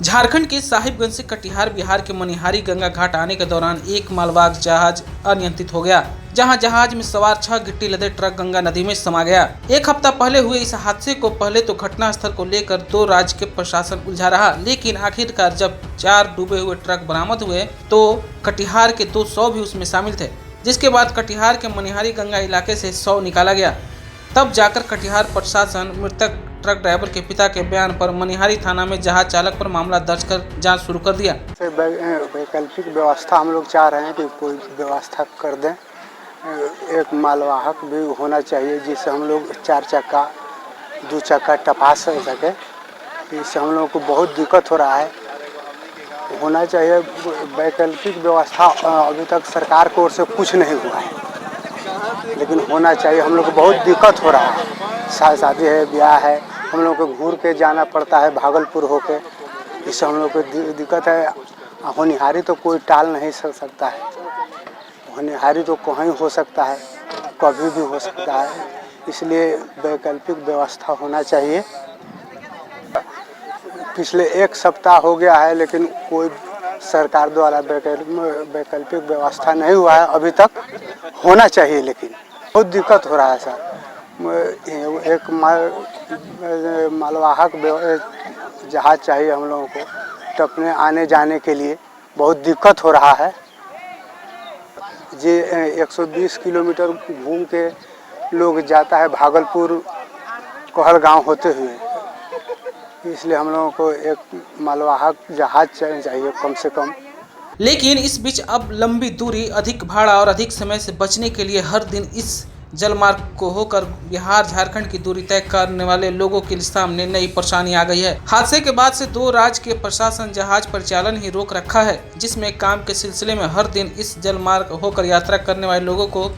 झारखंड के साहिबगंज से कटिहार बिहार के मनिहारी गंगा घाट आने के दौरान एक मालवाहक जहाज अनियंत्रित हो गया, जहां जहाज में सवार 6 गिट्टी लदे ट्रक गंगा नदी में समा गया। एक हफ्ता पहले हुए इस हादसे को पहले तो घटनास्थल को लेकर 2 राज्य के प्रशासन उलझा रहा, लेकिन आखिरकार जब 4 डूबे हुए ट्रक बरामद हुए तो कटिहार के 200 भी उसमें शामिल थे, जिसके बाद कटिहार के मनिहारी गंगा इलाके से 100 निकाला गया। तब जाकर कटिहार प्रशासन मृतक ट्रक ड्राइवर के पिता के बयान पर मनिहारी थाना में जहाज चालक पर मामला दर्ज कर जांच शुरू कर दिया। वैकल्पिक व्यवस्था हम लोग चाह रहे हैं कि कोई व्यवस्था कर दें। एक मालवाहक भी होना चाहिए जिससे हम लोग 4 चक्का 2 चक्का टपा सके। इससे हम लोग को बहुत दिक्कत हो रहा है, होना चाहिए वैकल्पिक व्यवस्था। अभी तक सरकार की ओर से कुछ नहीं हुआ है, लेकिन होना चाहिए। हम लोग को बहुत दिक्कत हो रहा है, शादी है, ब्याह है, हम लोग को घूर के जाना पड़ता है भागलपुर होके। इससे हम लोग को दिक्कत है। होनिहारी तो कोई टाल नहीं सकता है, होनिहारी तो कहीं हो सकता है, कभी भी हो सकता है। इसलिए वैकल्पिक व्यवस्था होना चाहिए। पिछले 1 सप्ताह हो गया है, लेकिन कोई सरकार द्वारा वैकल्पिक व्यवस्था नहीं हुआ है अभी तक। होना चाहिए, लेकिन बहुत दिक्कत हो रहा है सर। एक मालवाहक जहाज चाहिए हम लोगों को, टपने आने जाने के लिए बहुत दिक्कत हो रहा है जी। 120 किलोमीटर घूम के लोग जाता है भागलपुर कहलगांव होते हुए। इसलिए हम लोगों को एक मालवाहक जहाज चाहिए कम से कम। लेकिन इस बीच अब लंबी दूरी, अधिक भाड़ा और अधिक समय से बचने के लिए हर दिन इस जलमार्ग को होकर बिहार झारखंड की दूरी तय करने वाले लोगों के सामने नई परेशानी आ गई है। हादसे के बाद से 2 राज्य के प्रशासन जहाज परिचालन ही रोक रखा है, जिसमें काम के सिलसिले में हर दिन इस जलमार्ग होकर यात्रा करने वाले लोगों को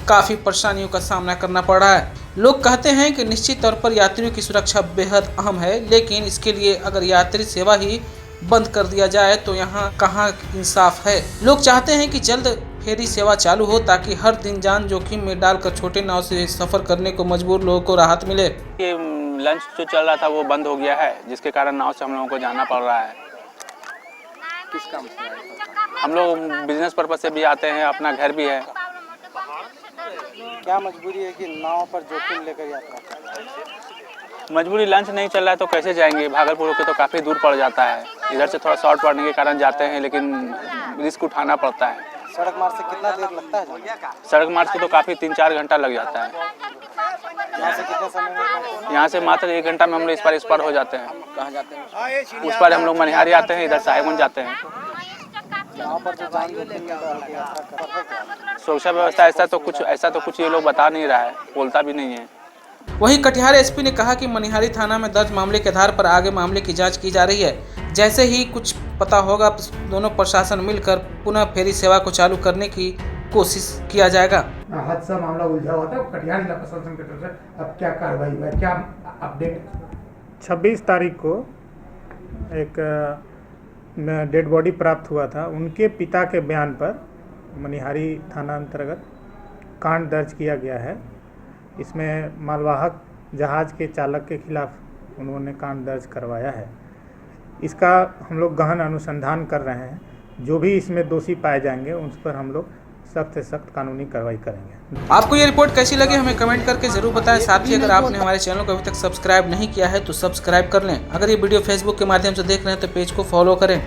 काफी परेशानियों का सामना करना पड़ रहा है। लोग कहते हैं कि निश्चित तौर पर यात्रियों की सुरक्षा बेहद अहम है, लेकिन इसके लिए अगर यात्री सेवा ही बंद कर दिया जाए तो यहाँ कहाँ इंसाफ है। लोग चाहते हैं कि जल्द फेरी सेवा चालू हो, ताकि हर दिन जान जोखिम में डालकर छोटे नाव से सफर करने को मजबूर लोगों को राहत मिले। ये लंच जो चल रहा था वो बंद हो गया है, जिसके कारण नाव से हम लोगों को जाना पड़ रहा है। किस काम से आए? हम लोग बिजनेस पर्पज से भी आते हैं, अपना घर भी है। क्या मजबूरी है कि नाव पर जोखिम लेकर यात्रा कर रहे हैं? मजबूरी, लंच नहीं चल रहा है तो कैसे जाएंगे। भागलपुर के तो काफ़ी दूर पड़ जाता है, इधर से थोड़ा शॉर्ट पड़ने के कारण जाते हैं, लेकिन रिस्क उठाना पड़ता है। सड़क मार्ग से कितना देर लगता है? सड़क मार्ग से तो काफ़ी 3-4 घंटा लग जाता है। यहाँ से कितने समय में पहुँचते? यहाँ से मात्र 1 घंटा में हम लोग इस पार हो जाते हैं। कहाँ जाते हैं? उस पार हम लोग मनिहारी आते हैं, इधर साहिबगंज जाते हैं। यहाँ पर जो जान जोखिम में डाल के यात्रा कर रहे हैं, सुरक्षा व्यवस्था ऐसा तो कुछ ये लोग बता नहीं रहा है, बोलता भी नहीं है। वहीं कटिहार एसपी ने कहा कि मनिहारी थाना में दर्ज मामले के आधार पर आगे मामले की जांच की जा रही है। जैसे ही कुछ पता होगा दोनों प्रशासन मिलकर पुनः फेरी सेवा को चालू करने की कोशिश किया जाएगा। हादसा मामला उलझा हुआ था कटिहार जिला प्रशासन की तरफ से, अब क्या कार्रवाई हुआ है, क्या अपडेट? 26 तारीख को एक डेड बॉडी प्राप्त हुआ था। उनके पिता के बयान पर मनिहारी थाना अंतर्गत कांड दर्ज किया गया है। इसमें मालवाहक जहाज के चालक के खिलाफ उन्होंने कांड दर्ज करवाया है। इसका हम लोग गहन अनुसंधान कर रहे हैं। जो भी इसमें दोषी पाए जाएंगे उस पर हम लोग सख्त से सख्त कानूनी कार्रवाई करेंगे। आपको ये रिपोर्ट कैसी लगी हमें कमेंट करके जरूर बताएं। साथ ही अगर आपने हमारे चैनल को अभी तक सब्सक्राइब नहीं किया है तो सब्सक्राइब कर लें। अगर ये वीडियो फेसबुक के माध्यम से देख रहे हैं तो पेज को फॉलो करें।